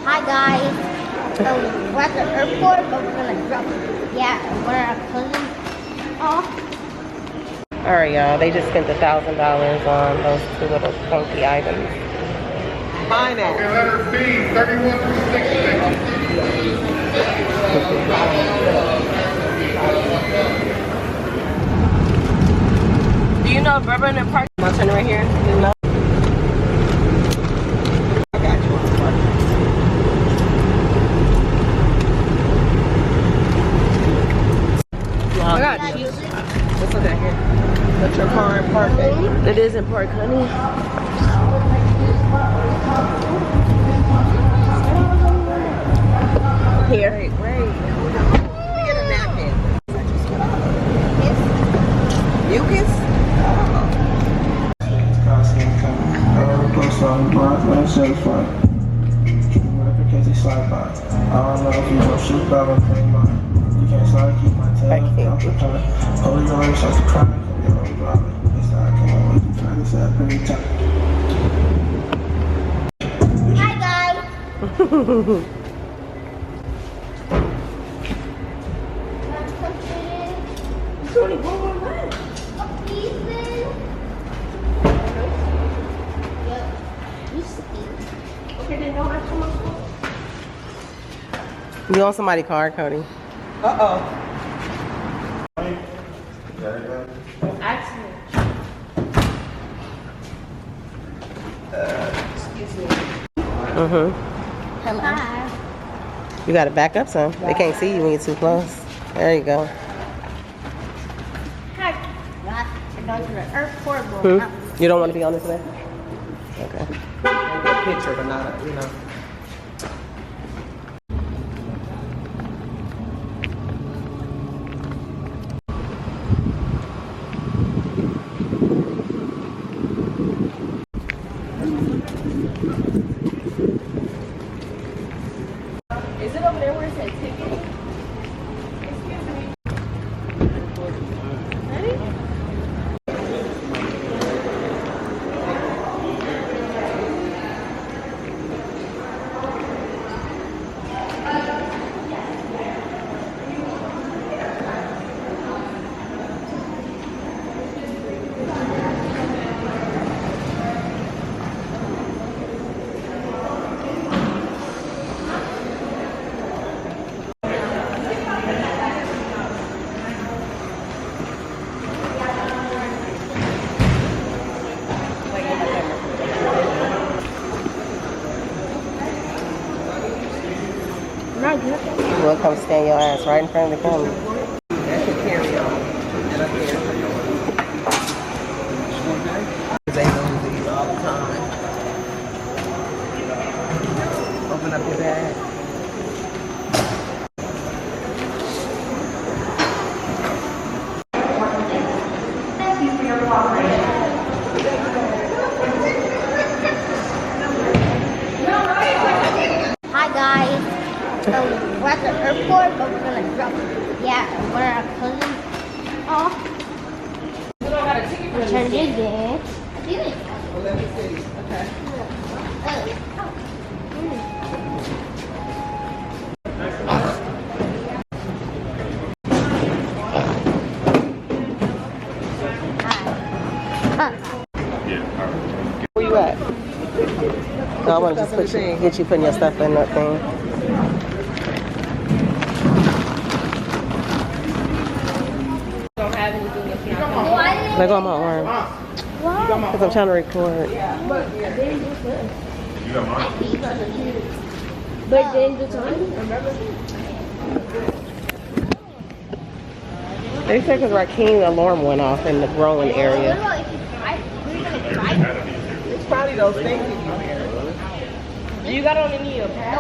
Hi guys. So we're at the airport, but we're gonna drop one of our cousins off. Alright, y'all. They just spent $1,000 on those two little funky items. Pineapple. Okay, letter B, 31 through 66. Do you know Bourbon and Park? Am I turning right here? Do you know? I got you on the front. I got you. Let's look at here. Put your car in park, baby. It is in Park, honey. Here. Wait. Let me get a napkin. Mucus? Post on the block, man, certified. Because they slide by. I don't know if you want to shoot, but I'm gonna play mine. You can't slide, keep my tail up, out the time. Hold your arms, start to cry, come your own driving. It's not coming with you, trying to set up every time. Hi guys. It's only one more left. Okay, then don't have too much. You on somebody's car, Cody? Uh-oh. Excuse me. Hello. You gotta back up some. They can't see you when you're too close. There you go. Hi. We're going to the airport. You don't want to be on this way? Okay. A picture, but not, you know. Is it over there where it says ticket? Excuse me. Ready? We'll come stand your ass right in front of the camera. That's your carry-on. And up there. They do these all the time. Open up your bag. Thank you for your cooperation. Hi guys. So we're at the airport, but we're gonna drop one of our cousins off. Turn it in. Well, let me see. Okay. Where you at? No, I want to just get you putting your stuff in that thing. Why Let go of my arm. Because I'm trying to record. You got mine? But then the time, remember? They said because Rakeem's alarm went off in the growing area. It's probably those things that you wear. You got on any of that?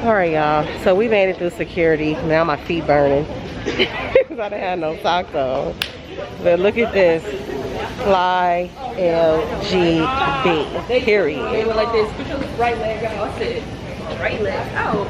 Alright, y'all. So we made it through security. Now my feet burning. Because I didn't have no socks on. But look at this. Fly LGB. Period. They were like this. Put your right leg out. I said, right leg out.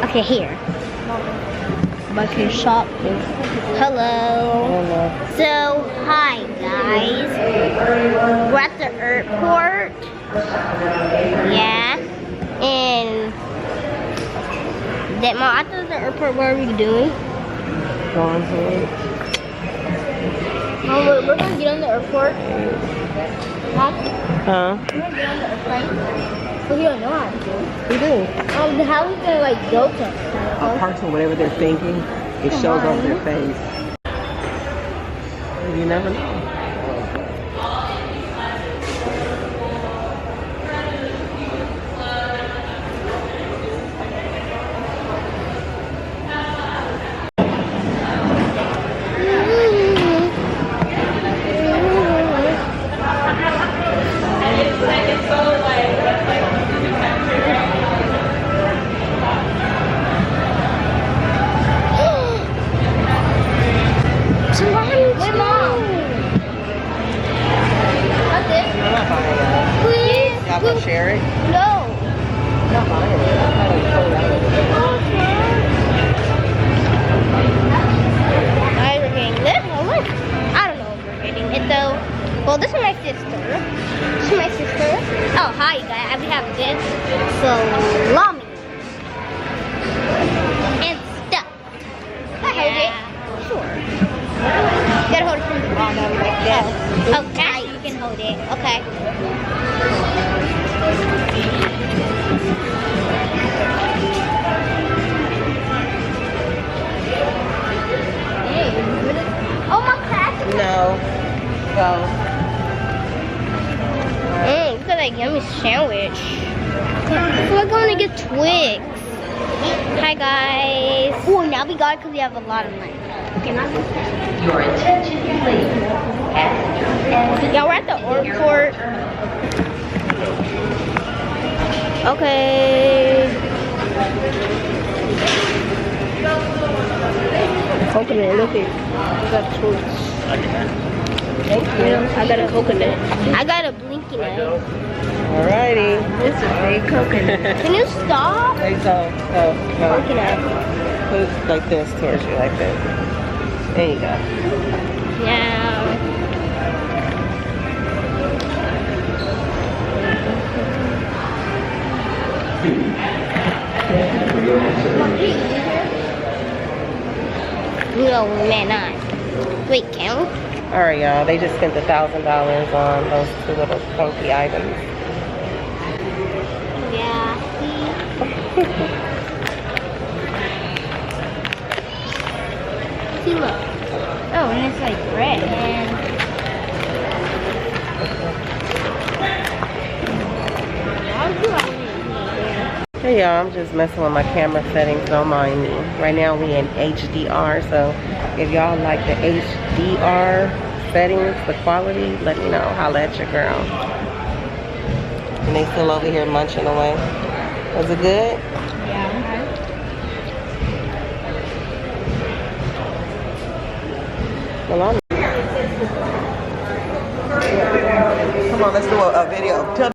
Okay, here. Bucket shop. Hello. So, hi guys. We're at the airport. Yeah. And that mom, after the airport, what are we doing? Going home. Mom, we're gonna get on the airport. Mom, Huh? we're gonna get on the airplane. But we don't know how to do it. We do. How are we gonna like go to? Apart from whatever they're thinking, it shows on their face. You never know. Wait, Mom. What's this? I'm not buying that. Please. Y'all gonna share it? No. I'm not buying it. I'm not gonna throw that Guys, we're getting this. Oh, look. I don't know if we're getting it though. Well, this is my sister. This is my sister. Oh, hi, guys. We have this salami and stuff. Can I hold it? Sure. You gotta hold it from the bottom like this. Okay, you can hold it. Okay. Oh, my class. No. Go. Look at that yummy sandwich. We're going to get Twix. Hi, guys. Oh, now we got it because we have a lot of money. Your attention, please. Yeah, we're at the airport. Okay. Coconut, look it. I got Twix. Thank you. I got a coconut. I got a blinky nut. Alrighty. This is a big coconut. Can you stop? Hey, so, go. Coconut. Put it like this towards you, like this. There you go. Yeah. No, man, not. Wait, can we? Alright, y'all. They just spent $1,000 on those two little funky items. Yeah. See, look. Oh, and it's like red. And Hey y'all, I'm just messing with my camera settings, don't mind me. Right now we in HDR, so if y'all like the HDR settings, the quality, let me know. Holla at your girl. And they still over here munching away. Was it good? Well, I'm Come on, let's do a video. Tell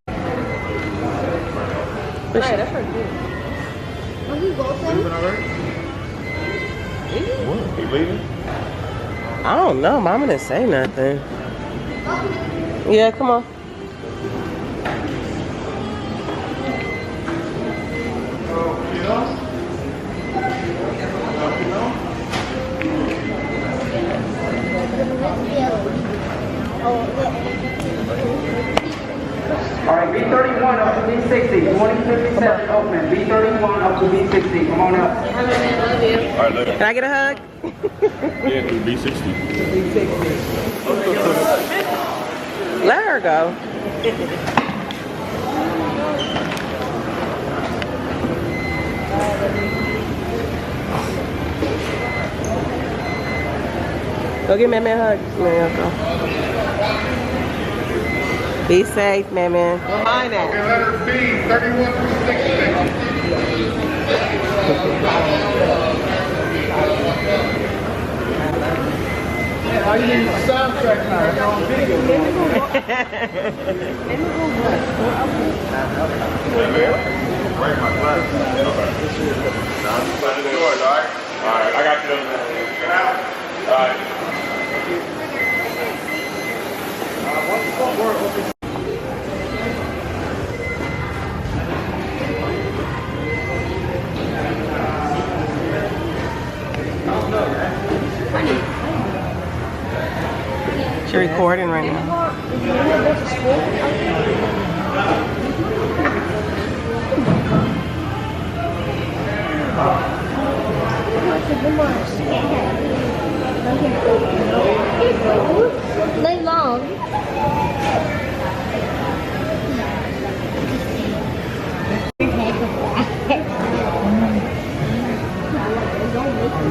Hey, that's pretty good. Are we both in? What? You leaving? I don't know. Mama didn't say nothing. Yeah, come on. All right, B31 up to B60, 2057 open. B31 up to B60. Come on up. All right, later. Can I get a hug? Yeah, to B60. Let her go. Go give Mammy a hug. Man, go. Be safe, Mammy. Where mine at? Okay, letter B, 31366. Are you in the soundtrack now? You're on video. wearing my glasses. Okay. Now I'm just letting it yours, all right? All right, I got you. Get out. All right. You're recording right now. Lay long.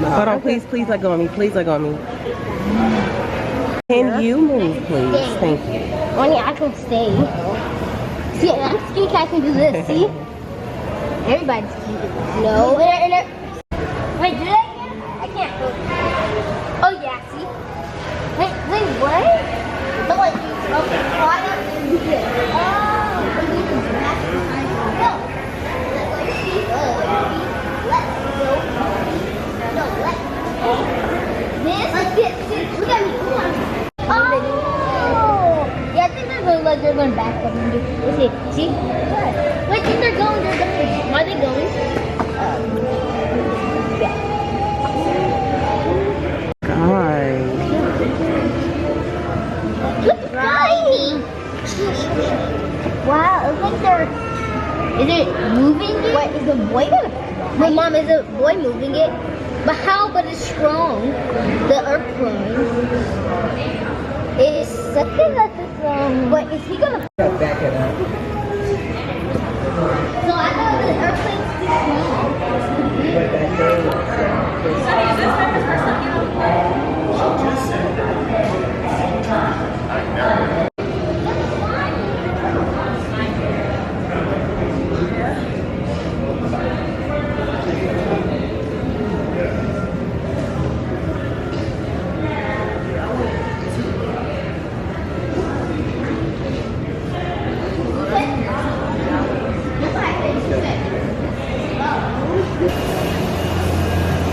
Hold on, please let go of me. Please let go of me. Can you move, please? Thank you. Only I can stay. See, I'm skinny, I can do this. See? Everybody's cute. No. Wait, did I can't go. Oh, yeah, see? Wait, what? No, like, okay, why not do this? Oh, no. Like, see? Let's go. No, let's go. This, like this. See, look at me. Look at me. Oh! Yeah, I think they're going back up and do. Let's see. See? Wait, they're going. Why are they going? Yeah. Guys. Look tiny! Wow, it looks like they're. Is it moving it? What, is the boy gonna. My mom, is the boy moving it? But how? But it's strong. The airplane. It's something that is but is he gonna Back it up. So I thought the airplane's too small. But that thing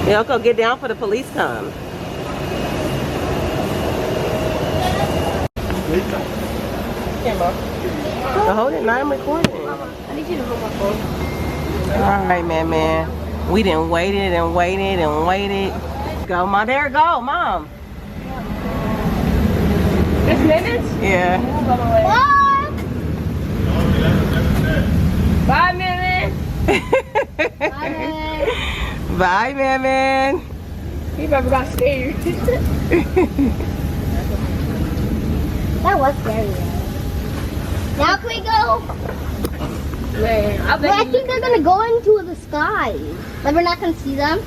Yeah, go get down for the police come. So hold it, now I'm recording. I need you to hold my phone. Alright, man. We done waited and waited and waited. Go, Mom. There go, Mom. 6 minutes? Yeah. What? 5 minutes. Bye, man. He probably got scared. That was scary. Now can we go? Man, I Wait, I think they're gonna go into the sky. Like we're not gonna see them.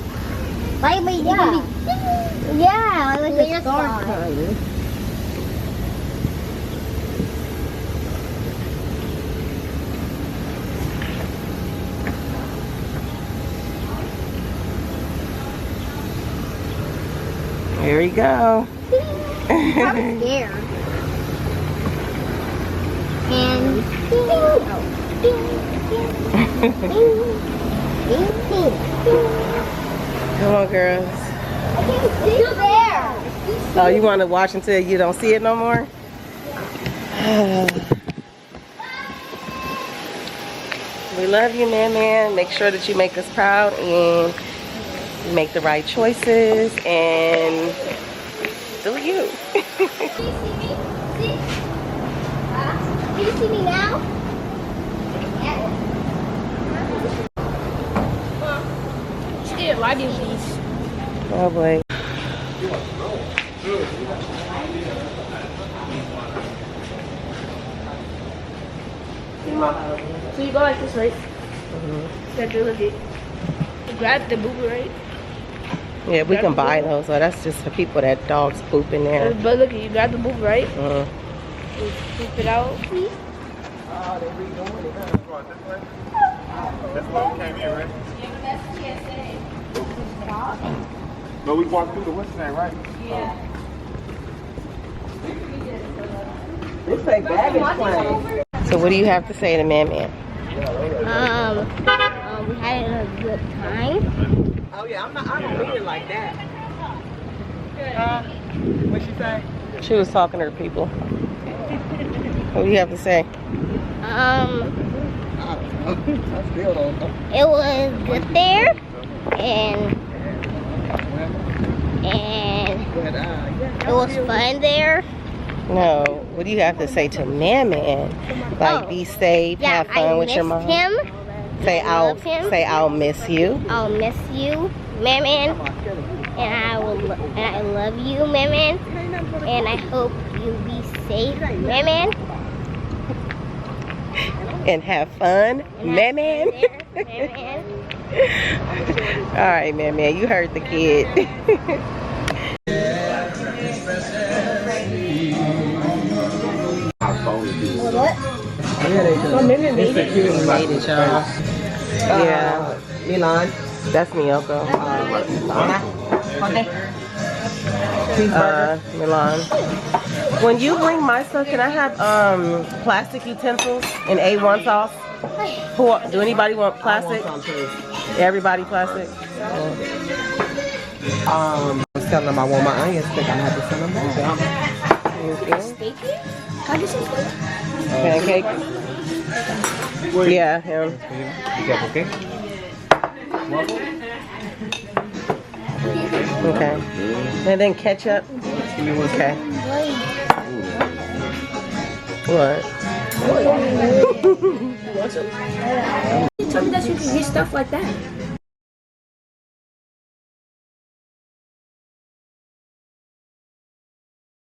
Like yeah, like a star. Here we go. I'm scared. And Come on, girls. it's still there. Oh, you want to watch until you don't see it no more? We love you, man. Make sure that you make us proud and make the right choices and do you. Do you see me now? still lighting these. Oh boy. So you go like this, right? That's legit. You grab the boober, right? Yeah, we can buy those. So that's just for people that dogs poop in there. But look, you grab the boober, right? Uh-huh. You scoop it out. That's why we came in, right? No, we walked through the what's name, right? This like baggage claim. So what do you have to say to Man? We had a good time. Oh yeah, I don't mean it like that. What'd she say? She was talking to her people. What do you have to say? I still don't know. It was good there, and it was fun there. No. What do you have to say to Man? Like, be safe, Yeah, have fun with your I mom. missed him. Say love him. I'll miss you. I'll miss you, Man. And I love you, Man. And I hope you'll be safe, Man. And have fun, Man. All right, Man. You heard the kid. Made it, y'all. Yeah. Milan. That's Miyoko. Milan. When you bring my stuff, can I have plastic utensils and A1 sauce? Do anybody want plastic? Everybody plastic? I was telling them I want my onions thick. I'm gonna have to send them back. Pancake? Yeah, him. Okay. Okay. And then ketchup? Okay. What? You told me that you can get stuff like that.